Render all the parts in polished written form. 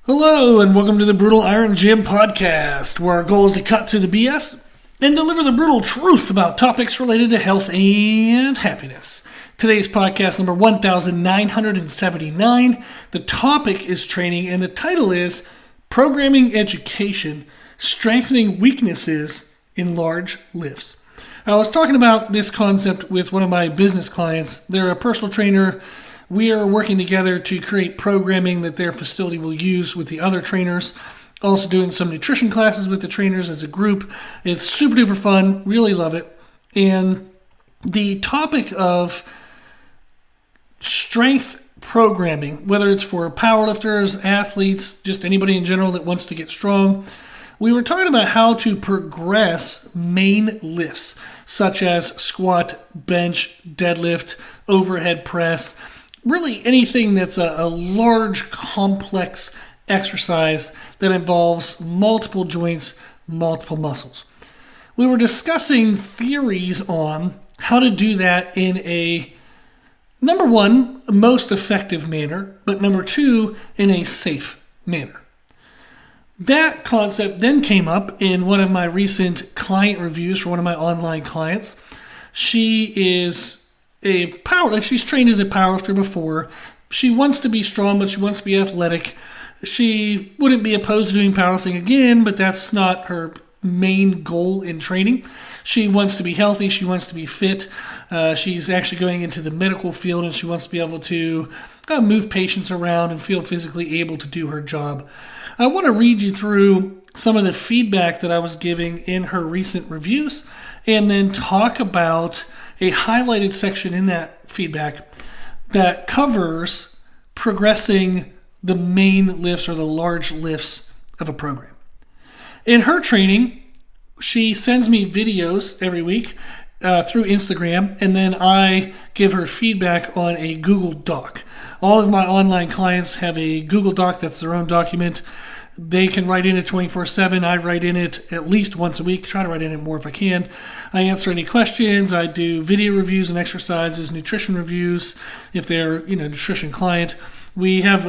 Hello, and welcome to the Brutal Iron Gym podcast, where our goal is to cut through the BS and deliver the brutal truth about topics related to health and happiness. Today's podcast number 1979. The topic is training, and the title is Programming Education, Strengthening Weaknesses in Large Lifts. I was talking about this concept with one of my business clients. They're a personal trainer. We are working together to create programming that their facility will use with the other trainers. Also doing some nutrition classes with the trainers as a group. It's super duper fun. Really love it. And the topic of strength programming, whether it's for powerlifters, athletes, just anybody in general that wants to get strong, we were talking about how to progress main lifts, such as squat, bench, deadlift, overhead press, really anything that's a large, complex exercise that involves multiple joints, multiple muscles. We were discussing theories on how to do that in a, number one, most effective manner, but number two, in a safe manner. That concept then came up in one of my recent client reviews for one of my online clients. She is she's trained as a powerlifter before. She wants to be strong, but she wants to be athletic. She wouldn't be opposed to doing powerlifting again, but that's not her main goal in training. She wants to be healthy. She wants to be fit. She's actually going into the medical field, and she wants to be able to move patients around and feel physically able to do her job. I want to read you through some of the feedback that I was giving in her recent reviews, and then talk about a highlighted section in that feedback that covers progressing the main lifts or the large lifts of a program. In her training, she sends me videos every week through Instagram, and then I give her feedback on a Google Doc. All of my online clients have a Google Doc that's their own document. They can write in it 24/7. I write in it at least once a week. Try to write in it more if I can. I answer any questions. I do video reviews and exercises, nutrition reviews if they're nutrition client. We have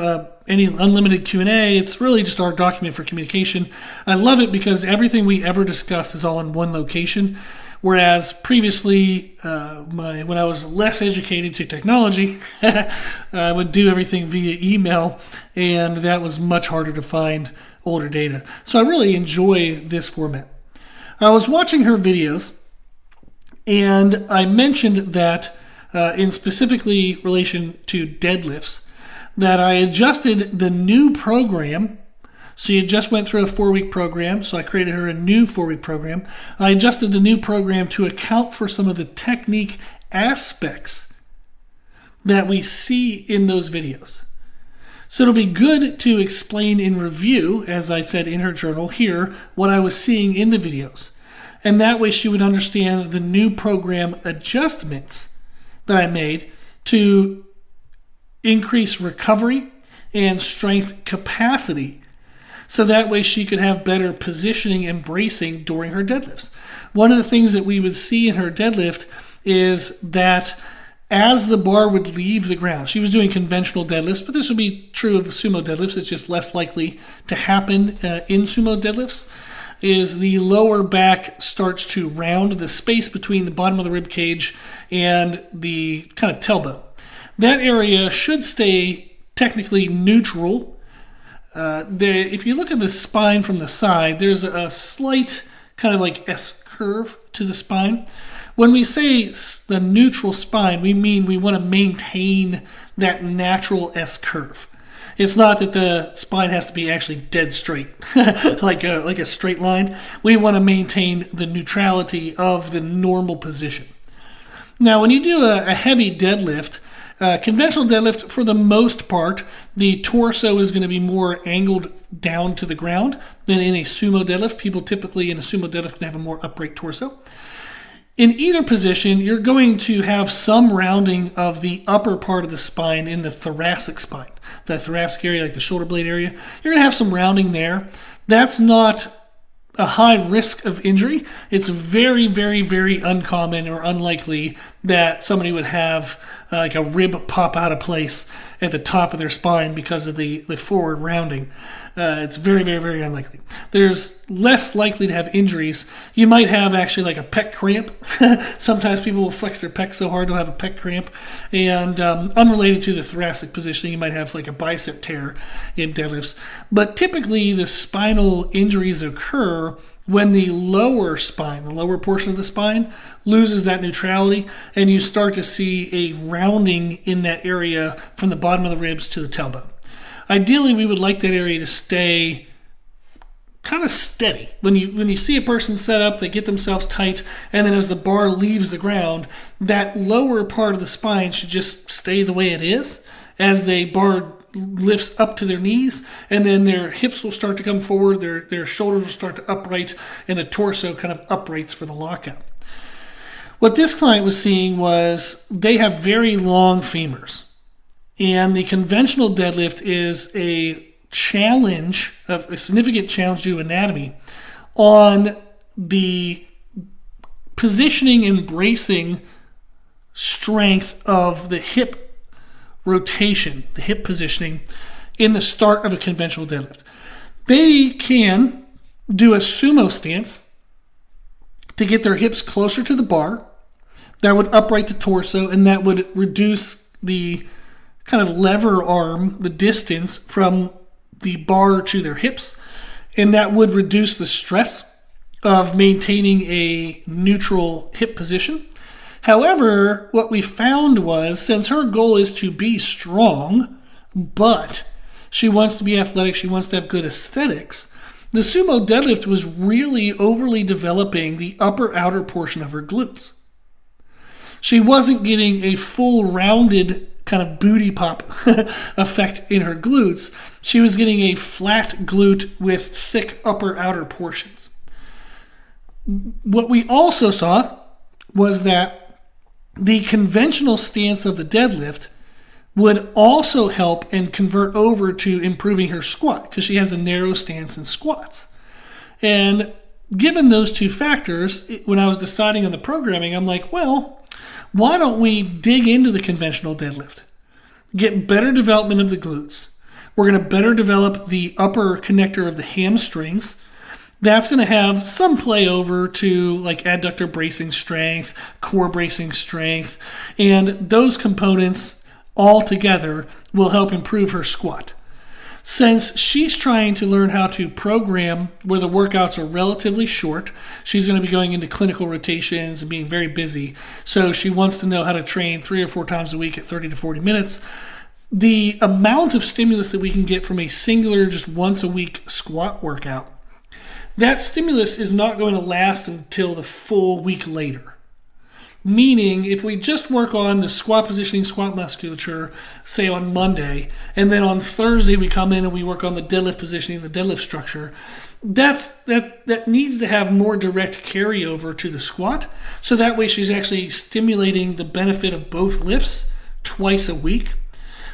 any unlimited Q&A. It's really just our document for communication. I love it because everything we ever discuss is all in one location. Whereas previously, when I was less educated to technology, I would do everything via email, and that was much harder to find older data. So I really enjoy this format. I was watching her videos, and I mentioned that in specifically relation to deadlifts, that I adjusted the new program. She had just went through a 4-week program, so I created her a new 4-week program. I adjusted the new program to account for some of the technique aspects that we see in those videos. So it'll be good to explain in review, as I said in her journal here, what I was seeing in the videos. And that way she would understand the new program adjustments that I made to increase recovery and strength capacity, so that way she could have better positioning and bracing during her deadlifts. One of the things that we would see in her deadlift is that as the bar would leave the ground, she was doing conventional deadlifts, but this would be true of sumo deadlifts. It's just less likely to happen in sumo deadlifts, is the lower back starts to round the space between the bottom of the rib cage and the kind of tailbone. That area should stay technically neutral. If you look at the spine from the side, there's a slight kind of like S-curve to the spine. When we say the neutral spine, we mean we want to maintain that natural S-curve. It's not that the spine has to be actually dead straight, like a straight line. We want to maintain the neutrality of the normal position. Now, when you do a heavy deadlift, conventional deadlift, for the most part, the torso is going to be more angled down to the ground than in a sumo deadlift. People typically in a sumo deadlift can have a more upright torso. In either position, you're going to have some rounding of the upper part of the spine in the thoracic spine, the thoracic area, like the shoulder blade area. You're going to have some rounding there. That's not a high risk of injury. It's very, very, very uncommon or unlikely that somebody would have like a rib pop out of place at the top of their spine because of the forward rounding. It's very, very, very unlikely. There's less likely to have injuries. You might have actually like a pec cramp. Sometimes people will flex their pec so hard they'll have a pec cramp. And unrelated to the thoracic positioning, you might have like a bicep tear in deadlifts. But typically the spinal injuries occur when the lower spine, the lower portion of the spine, loses that neutrality, and you start to see a rounding in that area from the bottom of the ribs to the tailbone. Ideally, we would like that area to stay kind of steady. When you see a person set up, they get themselves tight, and then as the bar leaves the ground, that lower part of the spine should just stay the way it is as the bar lifts up to their knees, and then their hips will start to come forward, their shoulders will start to upright, and the torso kind of uprights for the lockout. What this client was seeing was they have very long femurs, and the conventional deadlift is a challenge, a significant challenge to anatomy on the positioning and bracing strength of the hip rotation, the hip positioning in the start of a conventional deadlift. They can do a sumo stance to get their hips closer to the bar. That would upright the torso, and that would reduce the kind of lever arm, the distance from the bar to their hips, and that would reduce the stress of maintaining a neutral hip position. However, what we found was, since her goal is to be strong, but she wants to be athletic, she wants to have good aesthetics, the sumo deadlift was really overly developing the upper outer portion of her glutes. She wasn't getting a full rounded kind of booty pop effect in her glutes. She was getting a flat glute with thick upper outer portions. What we also saw was that the conventional stance of the deadlift would also help and convert over to improving her squat because she has a narrow stance in squats. And given those two factors, when I was deciding on the programming, I'm like, well, why don't we dig into the conventional deadlift, get better development of the glutes. We're going to better develop the upper connector of the hamstrings. That's going to have some play over to like adductor bracing strength, core bracing strength, and those components all together will help improve her squat. Since she's trying to learn how to program where the workouts are relatively short, she's going to be going into clinical rotations and being very busy. So she wants to know how to train 3 or 4 times a week at 30 to 40 minutes. The amount of stimulus that we can get from a singular, just once a week squat workout, that stimulus is not going to last until the full week later. Meaning, if we just work on the squat positioning, squat musculature, say on Monday, and then on Thursday we come in and we work on the deadlift positioning, the deadlift structure, that needs to have more direct carryover to the squat. So that way she's actually stimulating the benefit of both lifts twice a week.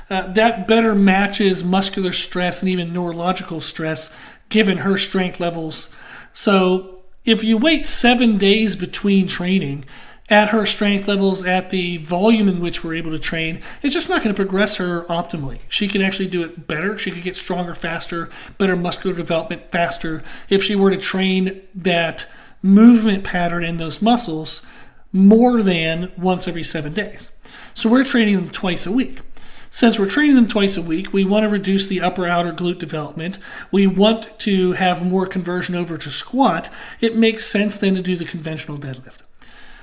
That better matches muscular stress and even neurological stress given her strength levels. So if you wait 7 days between training at her strength levels, at the volume in which we're able to train, it's just not going to progress her optimally. She can actually do it better. She could get stronger faster, better muscular development faster if she were to train that movement pattern in those muscles more than once every 7 days. So we're training them twice a week. Since we're training them twice a week, we want to reduce the upper outer glute development. We want to have more conversion over to squat. It makes sense then to do the conventional deadlift.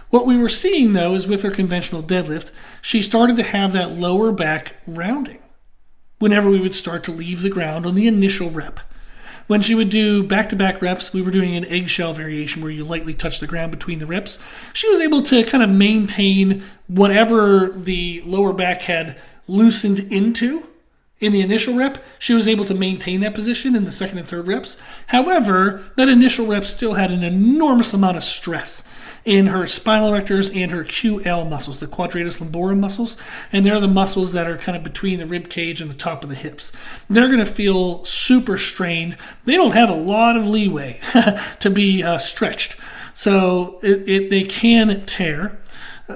What we were seeing, though, is with her conventional deadlift, she started to have that lower back rounding whenever we would start to leave the ground on the initial rep. When she would do back-to-back reps, we were doing an eggshell variation where you lightly touch the ground between the reps. She was able to kind of maintain whatever the lower back had loosened into in the initial rep. She was able to maintain that position in the second and third reps. However, that initial rep still had an enormous amount of stress in her spinal erectors and her QL muscles, the quadratus lumborum muscles, and they're the muscles that are kind of between the rib cage and the top of the hips. They're going to feel super strained. They don't have a lot of leeway to be stretched, so they can tear.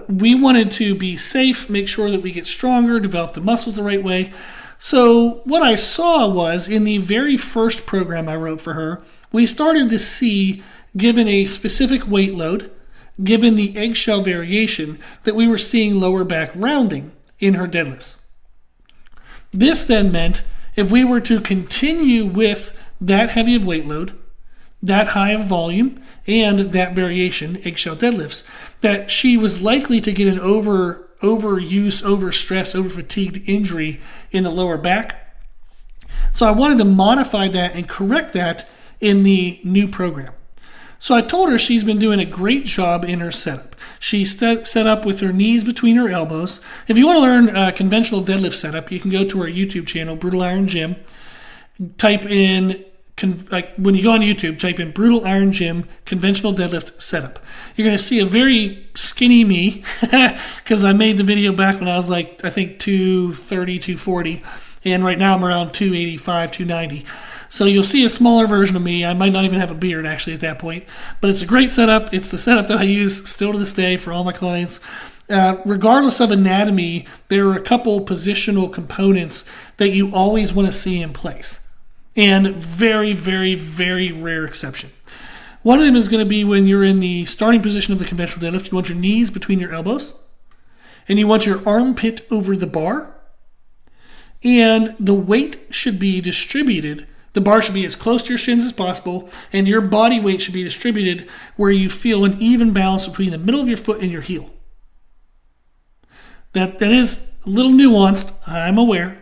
We wanted to be safe, make sure that we get stronger, develop the muscles the right way. So what I saw was in the very first program I wrote for her, we started to see, given a specific weight load, given the eggshell variation, that we were seeing lower back rounding in her deadlifts. This then meant if we were to continue with that heavy of weight load, that high of volume, and that variation, eggshell deadlifts, that she was likely to get an overuse, overstress, overfatigued injury in the lower back. So I wanted to modify that and correct that in the new program. So I told her she's been doing a great job in her setup. She's set up with her knees between her elbows. If you want to learn conventional deadlift setup, you can go to our YouTube channel, Brutal Iron Gym. Type in, when you go on YouTube, type in Brutal Iron Gym conventional deadlift setup. You're going to see a very skinny me, because I made the video back when I was like, I think 230, 240. And right now I'm around 285, 290. So you'll see a smaller version of me. I might not even have a beard actually at that point. But it's a great setup. It's the setup that I use still to this day for all my clients. Regardless of anatomy, there are a couple positional components that you always want to see in place. And very, very, very rare exception. One of them is going to be when you're in the starting position of the conventional deadlift. You want your knees between your elbows. And you want your armpit over the bar. And the weight should be distributed. The bar should be as close to your shins as possible, and your body weight should be distributed where you feel an even balance between the middle of your foot and your heel. That is a little nuanced, I'm aware,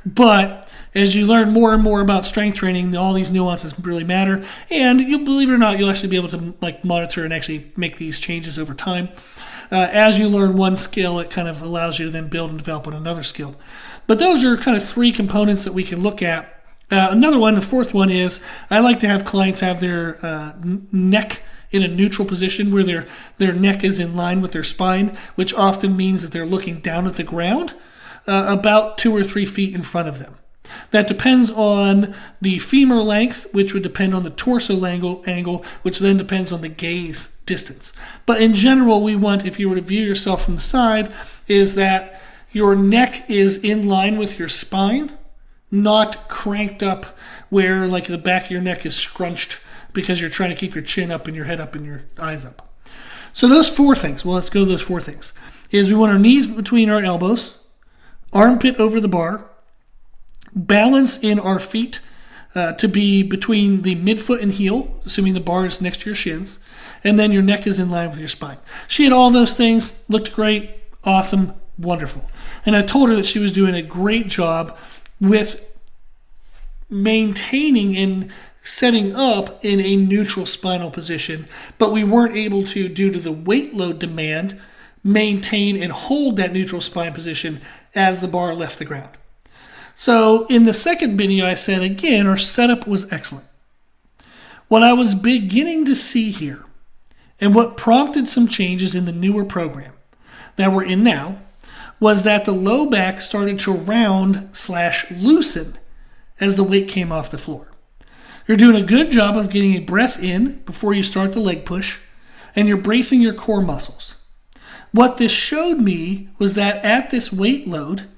but as you learn more and more about strength training, all these nuances really matter, and you'll believe it or not, you'll actually be able to monitor and actually make these changes over time. As you learn one skill, it kind of allows you to then build and develop on another skill. But those are kind of three components that we can look at. Another one, the fourth one, is I like to have clients have their neck in a neutral position where their neck is in line with their spine, which often means that they're looking down at the ground about 2 or 3 feet in front of them. That depends on the femur length, which would depend on the torso angle, which then depends on the gaze distance. But in general, we want, if you were to view yourself from the side, is that your neck is in line with your spine, not cranked up where like the back of your neck is scrunched because you're trying to keep your chin up and your head up and your eyes up. So those 4 things, well, let's go to those 4 things, is we want our knees between our elbows, armpit over the bar, balance in our feet to be between the midfoot and heel, assuming the bar is next to your shins, and then your neck is in line with your spine. She had all those things, looked great, awesome, wonderful. And I told her that she was doing a great job with maintaining and setting up in a neutral spinal position, but we weren't able to, due to the weight load demand, maintain and hold that neutral spine position as the bar left the ground. So in the second video, I said, again, our setup was excellent. What I was beginning to see here, and what prompted some changes in the newer program that we're in now, was that the low back started to round/loosen as the weight came off the floor. You're doing a good job of getting a breath in before you start the leg push, and you're bracing your core muscles. What this showed me was that at this weight load,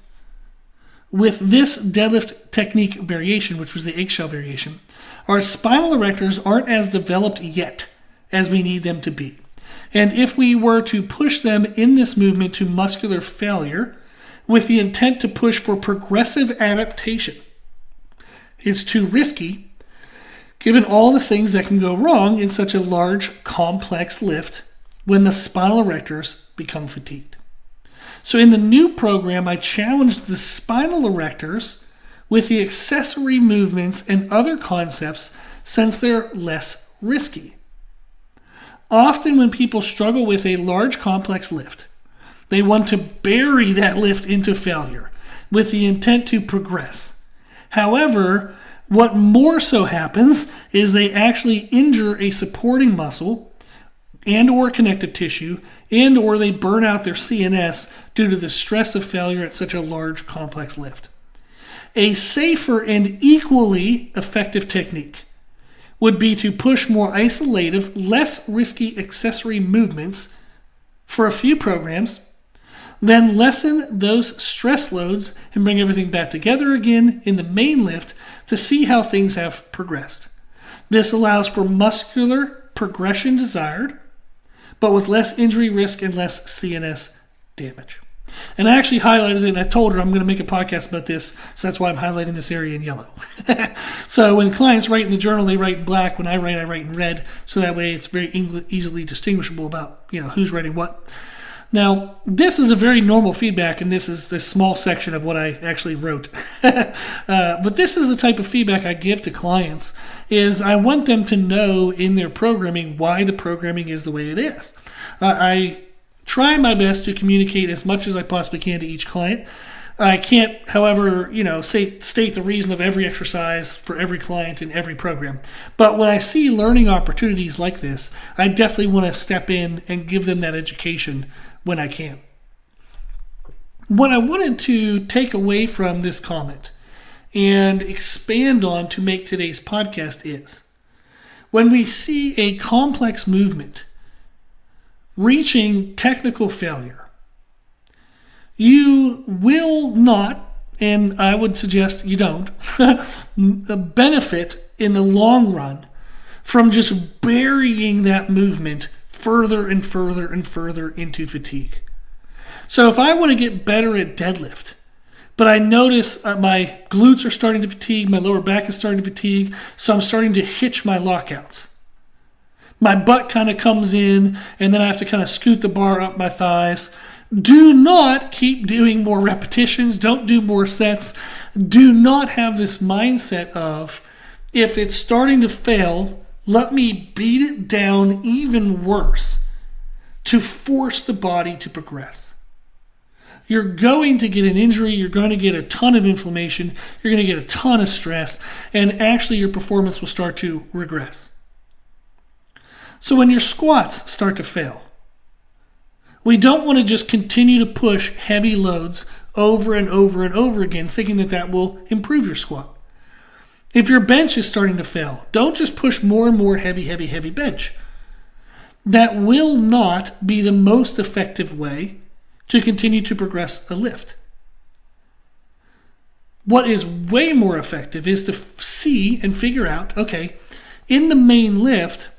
with this deadlift technique variation, which was the eggshell variation, our spinal erectors aren't as developed yet as we need them to be. And if we were to push them in this movement to muscular failure with the intent to push for progressive adaptation, it's too risky given all the things that can go wrong in such a large, complex lift when the spinal erectors become fatigued. So in the new program, I challenged the spinal erectors with the accessory movements and other concepts since they're less risky. Often when people struggle with a large complex lift, they want to bury that lift into failure with the intent to progress. However, what more so happens is they actually injure a supporting muscle and or connective tissue and or they burn out their CNS due to the stress of failure at such a large complex lift. A safer and equally effective technique would be to push more isolative, less risky accessory movements for a few programs, then lessen those stress loads and bring everything back together again in the main lift to see how things have progressed. This allows for muscular progression desired, but with less injury risk and less CNS damage. And I actually highlighted it, and I told her I'm going to make a podcast about this, so that's why I'm highlighting this area in yellow. So when clients write in the journal, they write in black. When I write in red, so that way it's very easily distinguishable about who's writing what. Now, this is a very normal feedback, and this is a small section of what I actually wrote. But this is the type of feedback I give to clients, is I want them to know in their programming why the programming is the way it is. I try my best to communicate as much as I possibly can to each client. I can't, however, state the reason of every exercise for every client in every program. But when I see learning opportunities like this, I definitely want to step in and give them that education when I can. What I wanted to take away from this comment and expand on to make today's podcast is, when we see a complex movement reaching technical failure, you will not, and I would suggest you don't, benefit in the long run from just burying that movement further and further and further into fatigue. So if I want to get better at deadlift, but I notice my glutes are starting to fatigue, my lower back is starting to fatigue, so I'm starting to hitch my lockouts. My butt kind of comes in, and then I have to kind of scoot the bar up my thighs. Do not keep doing more repetitions. Don't do more sets. Do not have this mindset of, if it's starting to fail, let me beat it down even worse to force the body to progress. You're going to get an injury. You're going to get a ton of inflammation. You're going to get a ton of stress, and actually your performance will start to regress. So when your squats start to fail, we don't want to just continue to push heavy loads over and over and over again, thinking that will improve your squat. If your bench is starting to fail, don't just push more and more heavy bench. That will not be the most effective way to continue to progress a lift. What is way more effective is to see and figure out, okay, in the main lift,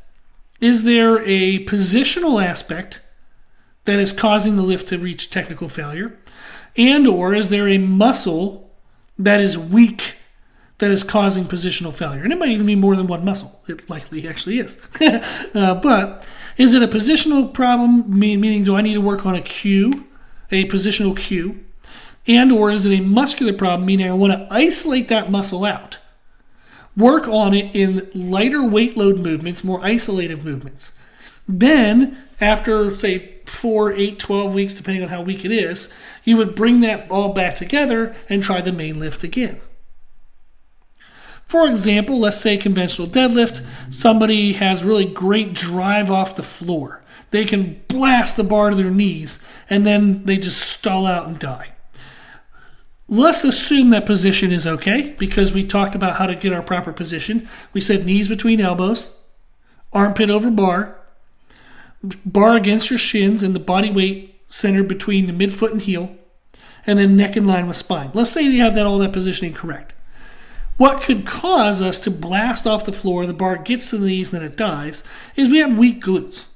is there a positional aspect that is causing the lift to reach technical failure? And or is there a muscle that is weak that is causing positional failure? And it might even be more than one muscle. It likely actually is. But is it a positional problem, meaning do I need to work on a positional cue? And or is it a muscular problem, meaning I want to isolate that muscle out? Work on it in lighter weight load movements, more isolated movements. Then, after, say, 4, 8, 12 weeks, depending on how weak it is, you would bring that all back together and try the main lift again. For example, let's say conventional deadlift, somebody has really great drive off the floor. They can blast the bar to their knees, and then they just stall out and die. Let's assume that position is okay, because we talked about how to get our proper position. We said knees between elbows, armpit over bar against your shins, and the body weight centered between the midfoot and heel, and then neck in line with spine. Let's say you have all that positioning correct. What could cause us to blast off the floor, the bar gets to the knees, and then it dies, is we have weak glutes.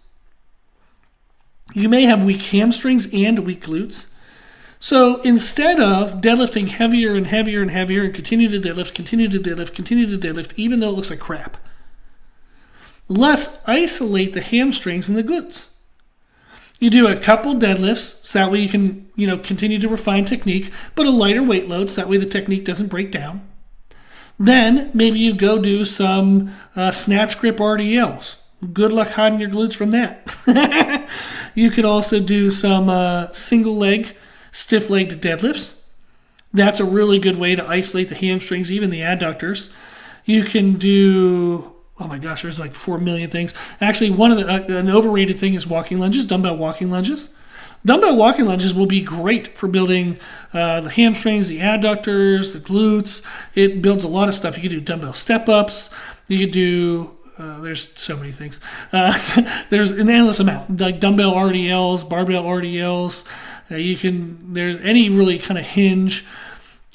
You may have weak hamstrings and weak glutes. So instead of deadlifting heavier and heavier and heavier and continue to deadlift, even though it looks like crap, let's isolate the hamstrings and the glutes. You do a couple deadlifts, so that way you can, continue to refine technique, but a lighter weight load, so that way the technique doesn't break down. Then maybe you go do some snatch grip RDLs. Good luck hiding your glutes from that. You could also do some single leg, stiff legged deadlifts. That's a really good way to isolate the hamstrings, even the adductors. You can do, oh my gosh, there's like 4 million things. Actually, an overrated thing is walking lunges, dumbbell walking lunges. Dumbbell walking lunges will be great for building the hamstrings, the adductors, the glutes. It builds a lot of stuff. You can do dumbbell step-ups. You could do there's so many things. There's an endless amount, like dumbbell RDLs, barbell RDLs. There's any really kind of hinge.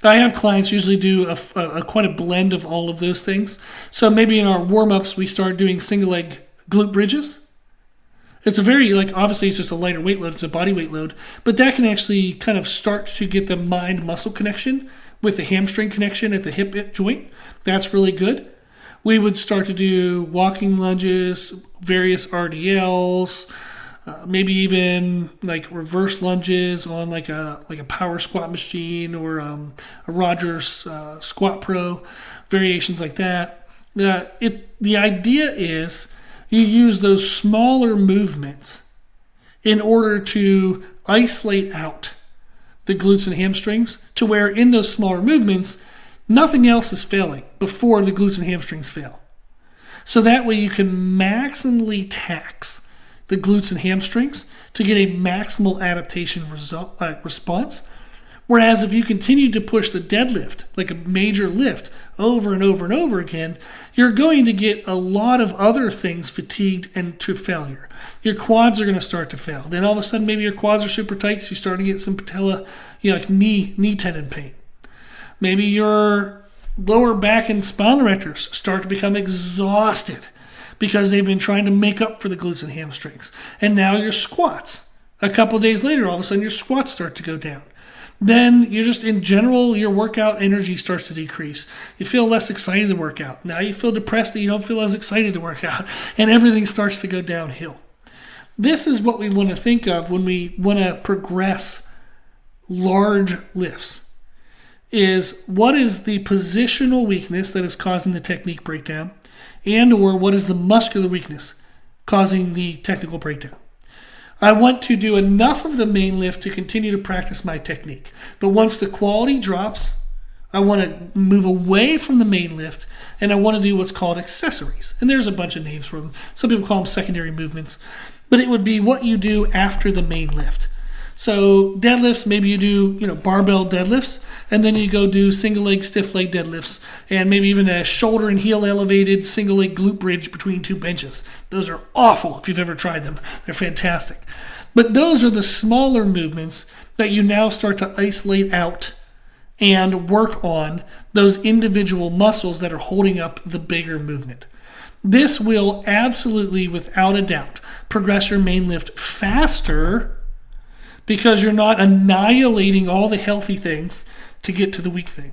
I have clients usually do quite a blend of all of those things. So maybe in our warm-ups, we start doing single leg glute bridges. It's a very, obviously it's just a lighter weight load, it's a body weight load, but that can actually kind of start to get the mind-muscle connection with the hamstring connection at the hip joint. That's really good. We would start to do walking lunges, various RDLs, maybe even reverse lunges on like a power squat machine or a Rogers Squat Pro, variations like that. The idea is you use those smaller movements in order to isolate out the glutes and hamstrings to where in those smaller movements, nothing else is failing before the glutes and hamstrings fail. So that way you can maximally tax the glutes and hamstrings to get a maximal adaptation response. Whereas if you continue to push the deadlift, like a major lift, over and over and over again, you're going to get a lot of other things fatigued and to failure. Your quads are going to start to fail. Then all of a sudden, maybe your quads are super tight, so you start to get some patella, knee tendon pain. Maybe your lower back and spinal erectors start to become exhausted because they've been trying to make up for the glutes and hamstrings. And now your squats. A couple of days later, all of a sudden, your squats start to go down. Then you're just, in general, your workout energy starts to decrease. You feel less excited to work out. Now you feel depressed that you don't feel as excited to work out, and everything starts to go downhill. This is what we want to think of when we want to progress large lifts, is what is the positional weakness that is causing the technique breakdown, and or what is the muscular weakness causing the technical breakdown. I want to do enough of the main lift to continue to practice my technique. But once the quality drops, I want to move away from the main lift and I want to do what's called accessories. And there's a bunch of names for them. Some people call them secondary movements. But it would be what you do after the main lift. So deadlifts, maybe you do, barbell deadlifts, and then you go do single leg, stiff leg deadlifts, and maybe even a shoulder and heel elevated single leg glute bridge between two benches. Those are awful if you've ever tried them. They're fantastic. But those are the smaller movements that you now start to isolate out and work on those individual muscles that are holding up the bigger movement. This will absolutely, without a doubt, progress your main lift faster because you're not annihilating all the healthy things to get to the weak thing.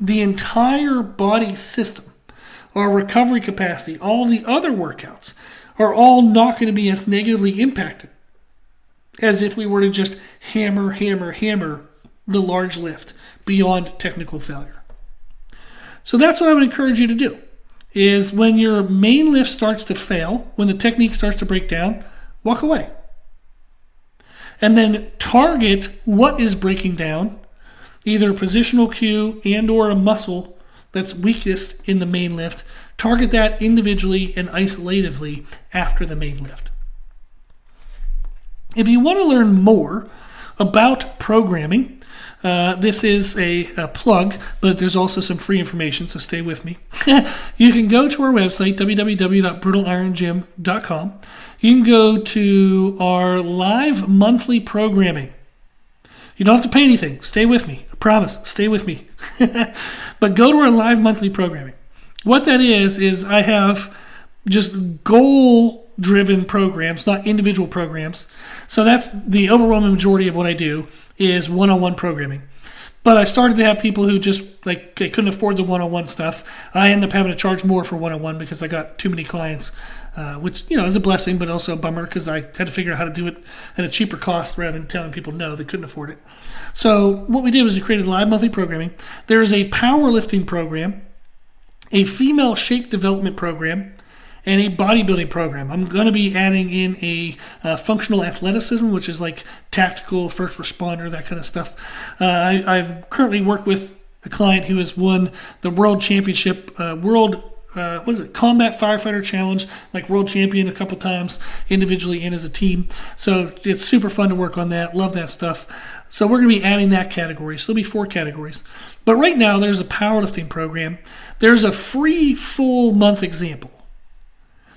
The entire body system, our recovery capacity, all the other workouts are all not going to be as negatively impacted as if we were to just hammer the large lift beyond technical failure. So that's what I would encourage you to do, is when your main lift starts to fail, when the technique starts to break down, walk away. And then target what is breaking down, either a positional cue and or a muscle that's weakest in the main lift. Target that individually and isolatively after the main lift. If you want to learn more about programming, this is a plug, but there's also some free information, so stay with me. You can go to our website, www.brutalirongym.com. You can go to our live monthly programming. You don't have to pay anything. Stay with me. I promise. Stay with me. But go to our live monthly programming. What that is I have just goal-driven programs, not individual programs. So that's the overwhelming majority of what I do is one-on-one programming. But I started to have people who just, they couldn't afford the one-on-one stuff. I ended up having to charge more for one-on-one because I got too many clients, which, is a blessing, but also a bummer because I had to figure out how to do it at a cheaper cost rather than telling people no, they couldn't afford it. So what we did was we created live monthly programming. There is a powerlifting program, a female shape development program, and a bodybuilding program. I'm going to be adding in a functional athleticism, which is like tactical, first responder, that kind of stuff. I've currently worked with a client who has won the world championship, combat firefighter challenge, like world champion a couple times individually and as a team. So it's super fun to work on that. Love that stuff. So we're going to be adding that category. So there'll be 4 categories. But right now, there's a powerlifting program. There's a free full month example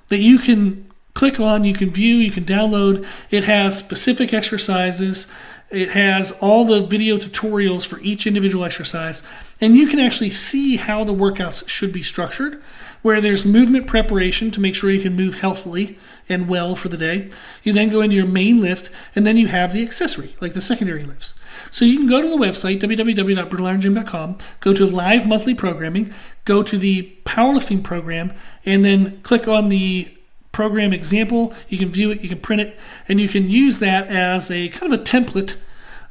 that you can click on, you can view, you can download. It has specific exercises. It has all the video tutorials for each individual exercise. And you can actually see how the workouts should be structured, where there's movement preparation to make sure you can move healthily and well for the day. You then go into your main lift, and then you have the accessory, like the secondary lifts. So you can go to the website, www.brutalirongym.com, go to live monthly programming, go to the powerlifting program, and then click on the program example. You can view it, you can print it, and you can use that as a kind of a template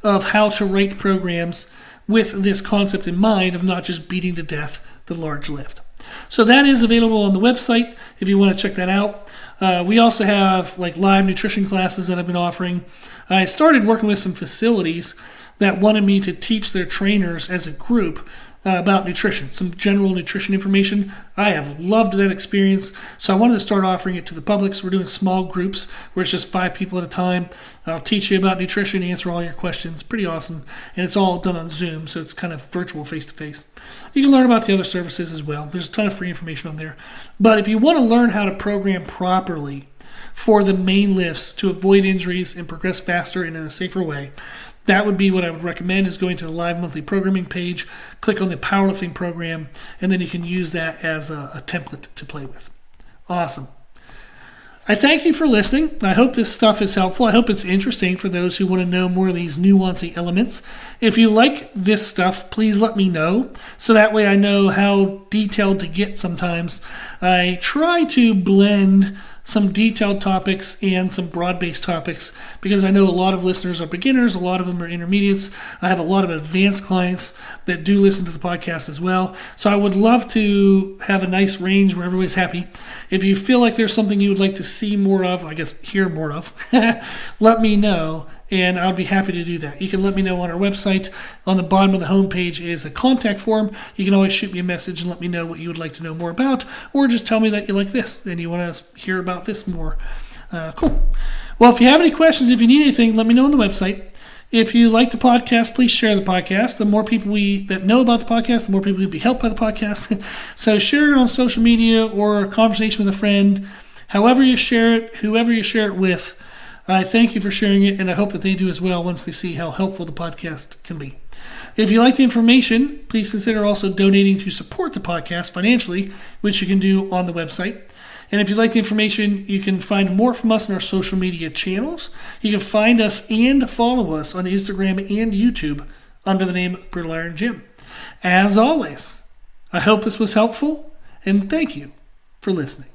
of how to write programs with this concept in mind of not just beating to death the large lift. So that is available on the website if you want to check that out. We also have like live nutrition classes that I've been offering. I started working with some facilities that wanted me to teach their trainers as a group about nutrition, some general nutrition information. I have loved that experience, so I wanted to start offering it to the public. So we're doing small groups where it's just 5 people at a time. I'll teach you about nutrition, answer all your questions. Pretty awesome, and it's all done on Zoom, so it's kind of virtual face-to-face. You can learn about the other services as well. There's a ton of free information on there. But if you want to learn how to program properly for the main lifts to avoid injuries and progress faster and in a safer way, that would be what I would recommend, is going to the live monthly programming page, click on the powerlifting program, and then you can use that as a template to play with. Awesome. I thank you for listening. I hope this stuff is helpful. I hope it's interesting for those who want to know more of these nuancing elements. If you like this stuff, please let me know, so that way I know how detailed to get sometimes. I try to blend some detailed topics and some broad-based topics, because I know a lot of listeners are beginners, a lot of them are intermediates. I have a lot of advanced clients that do listen to the podcast as well. So I would love to have a nice range where everybody's happy. If you feel like there's something you would like to see more of, I guess hear more of, let me know, and I'll be happy to do that. You can let me know on our website. On the bottom of the homepage is a contact form. You can always shoot me a message and let me know what you would like to know more about, or just tell me that you like this and you want to hear about this more. Cool. Well, if you have any questions, if you need anything, let me know on the website. If you like the podcast, please share the podcast. The more people that know about the podcast, the more people will be helped by the podcast. So share it on social media or a conversation with a friend. However you share it, whoever you share it with, I thank you for sharing it, and I hope that they do as well once they see how helpful the podcast can be. If you like the information, please consider also donating to support the podcast financially, which you can do on the website. And if you like the information, you can find more from us on our social media channels. You can find us and follow us on Instagram and YouTube under the name Brutal Iron Gym. As always, I hope this was helpful, and thank you for listening.